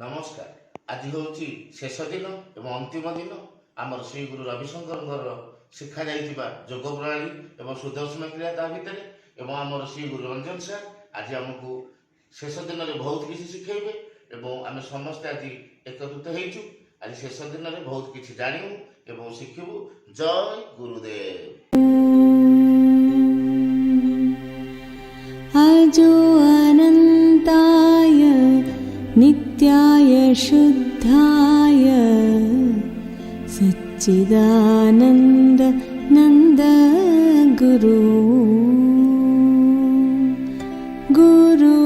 नमस्कार। आज हूँ शेष दिन एवं अंतिम दिन आमर श्री गुरु रविशंकर शिखा जाइथिबा योग प्रणाली एवं सुदर्शन क्रिया ता भितर एवं आमर श्री गुरु रंजन सर आज आमको शेष दिन में बहुत किसी शिखेबे एवं आम समस्ते आज एकत्रित होइछु। आज शेष दिन में बहुत किसी जानू एवं शिखबू। जय गुरुदेव। अजो अनंताय नित्याय शुद्धाय सच्चिदानंद नंद गुरु गुरु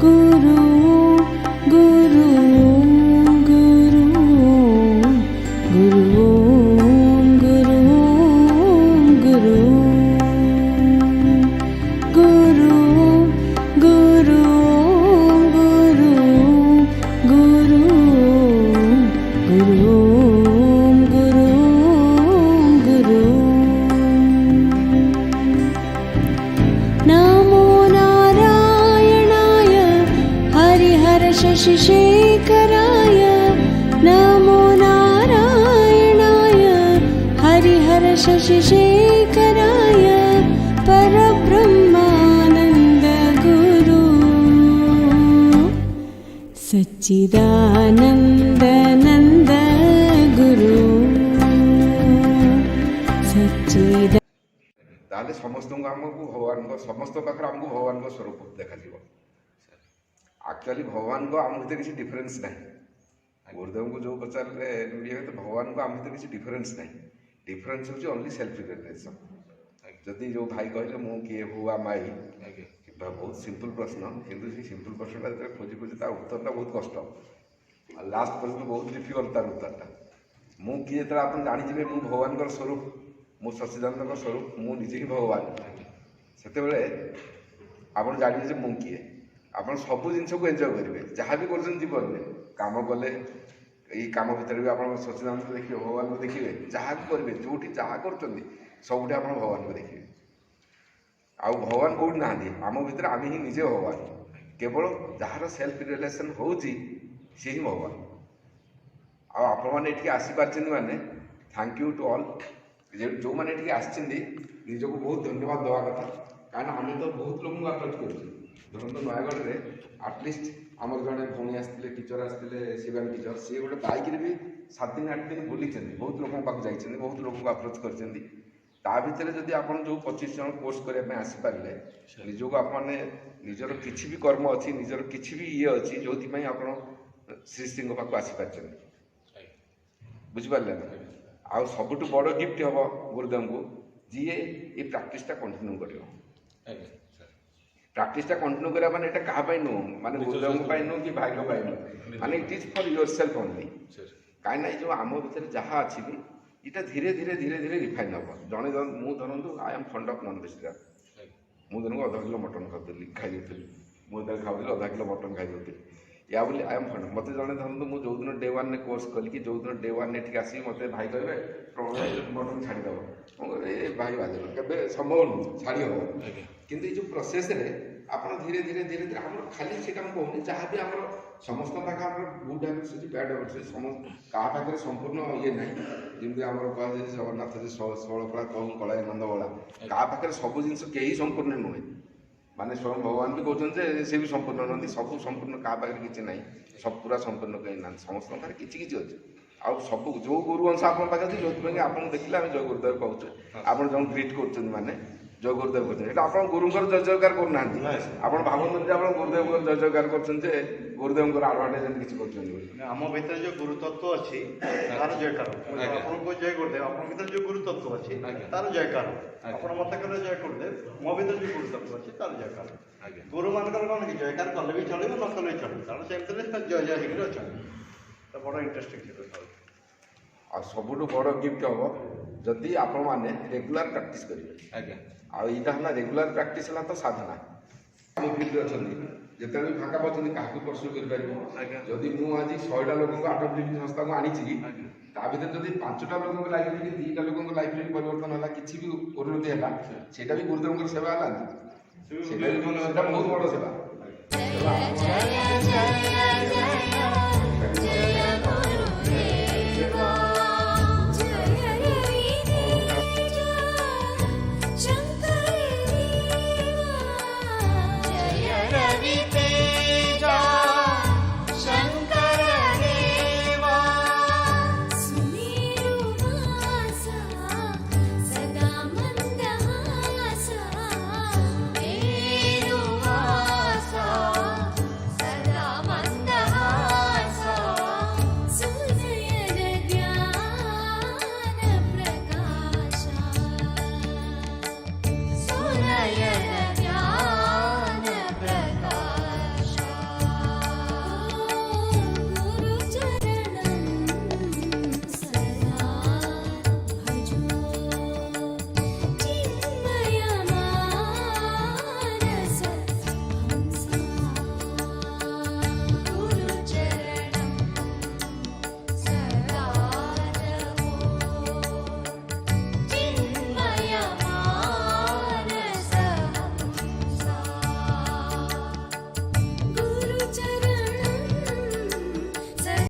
गुरु गुरु गुरु गुरु गुरु गुरु गुरु गुरु शशिशेखराय नमो नारायणाय हरिहर शशिशेखराय परब्रह्मानंद गुरु सच्चिदानंद नंद गुरु सच्चिदानंद। ताले समस्त आमको भगवान समस्त पाखे आमको भगवान स्वरूप देखा एक्चुअली भगवान को आम भर किसी डिफरेन्स ना गुरुदेव को जो पचारे ये तो भगवान को आम भर किसी डिफरेन्स ना डिफरेन्स हूँ ओनली सेल्फ रियलाइजेशन। जदि जो भाई कहले मु किए हुआ माई बहुत सिंपल प्रश्न किंतु से सिंपल प्रश्नटा जो खोजी खोजी तार उत्तरटा बहुत कष्ट लास्ट पर्यटन बहुत डिफिकल्ट तार उत्तरटा मु किए जो आप जानीजे मु भगवान स्वरूप मु सच्चिदानंद स्वरूप मु निजे ही भगवान से आप जाने मु किए आप सब जिन को एंजॉय करेंगे जहाँ भी कर जीवन में कम कले ये कम भितर भी आप सच्चिदानंद देखिए भगवान को देखिए जहाँ भी करेंगे जो जहाँ कर सबुठ आप भगवान को देखिए आ भगवान कौट ना आम भर आम ही निजे भगवान केवल जार सेल्फ रियलाइजेशन हो सी ही भगवान आपने आसीपार माने थैंक यू टू ऑल जो मैंने निजक बहुत धन्यवाद दवा कथा कारण आम तो बहुत लोग अप्रोच कर धरत नयगढ़ में आटलिस्ट आमर जड़े भौणी आसते टीचर आसते शिवानी टीचर सी गोटे बाइक भी 7 दिन 8 दिन बुली बहुत लोगों पाक जाइए बहुत लोगों को अप्रोच कर भितर जब आप जो 25 जन कोर्स करने आसीपारे निजक आपने निजर किसी भी कर्म अच्छी निजर किसी भी ये अच्छी जो आप श्री श्री पाक आसीपार बुझिपारे ना आ सबुठ बड़ गिफ्ट हम गुरुदेव को जी ये प्राक्टिसटा कंटिन्यू कर प्राक्टिसटा कंटिन्यू करा माने एटा कहा पाई नुह माने गुरुदेव नुह कि भाई नुह माने it is for your self only कहीं जो आम भर जहाँ अच्छी भी इटा धीरे धीरे धीरे धीरे रिफाइन हम जड़े मु धरतु I am fond of non vegetarian मुझे दिन को आधा किलो मटन खाई मुझे खाऊली आधा किलो मटन खाई या बोली आई एम फंड मत जड़े धरतु मुझे जो दिन डे वन ने कोर्स कल कि जो दिन डे वन ने ठीक आसी मत भाई कहे मटन छाड़देव ये भाई बाजे के संभव नुह छाड़ी हम किंतु जो प्रोसेस रे आप धीरे धीरे धीरे धीरे आम खाली से कहूँ जहाँ भी आम समस्त पाखे गुड हैबिट्स अच्छी बैड हैबिट्स समस्त क्या पाखे संपूर्ण ये ना जमी आम कह जगन्नाथ षोल कला कहूँ कला नंदबला क्या पाखे सब जिन कहीं संपूर्ण नुहे माने स्वयं भगवान भी कहते से भी संपूर्ण नुहति सब संपूर्ण क्या पाखे किसी ना सब पूरा संपूर्ण कहीं ना समस्त पाखे किसी किसी अच्छे आ सब जो गुरु अंश आप पाखे जो आपको देखिए आम जय गुरुदेव कहूँ आप जो ग्रीट कर जय गुरुदेव कहते आप गुरुंर जय जयकार करना आप भावुन आप गुरुदेव जय जयकार कर गुरुदेव आडभाटाइज किसी कर आम भर जो गुरुतत्व अच्छी तार जयकार आपको जय गुरुदेव आप भर जो गुरुतत्व अच्छी तार जयकार आप मत कले जय गुरुदेव मो भर जो गुरुतत्व अच्छी तार जयकार गुरु मान कौन कि जयकार कले भी चलो न कले भी चलो कारण से जय जय हो अच्छा तो बड़ा इंटरेस्टिंग आ सबुठ बड़ गिफ्ट हम जदि आपण मैंने रेगुलर प्रैक्टिस करेंगे आज्ञा आईटा रेगुलर प्रैक्टिस है तो साधना फील्ड अच्छा जिते भी फाँका पाँच क्या परस्यू कर जदि मुझे 100टा लोक आटोमेटिक संस्था को आनी ता भर जब 5टा लोक लाइफ कि 2टा लोक लाइफ परिवर्तन है किसी भी उन्नति है सेटा भी गुरुदेव सेवा है बहुत बड़ सेवा।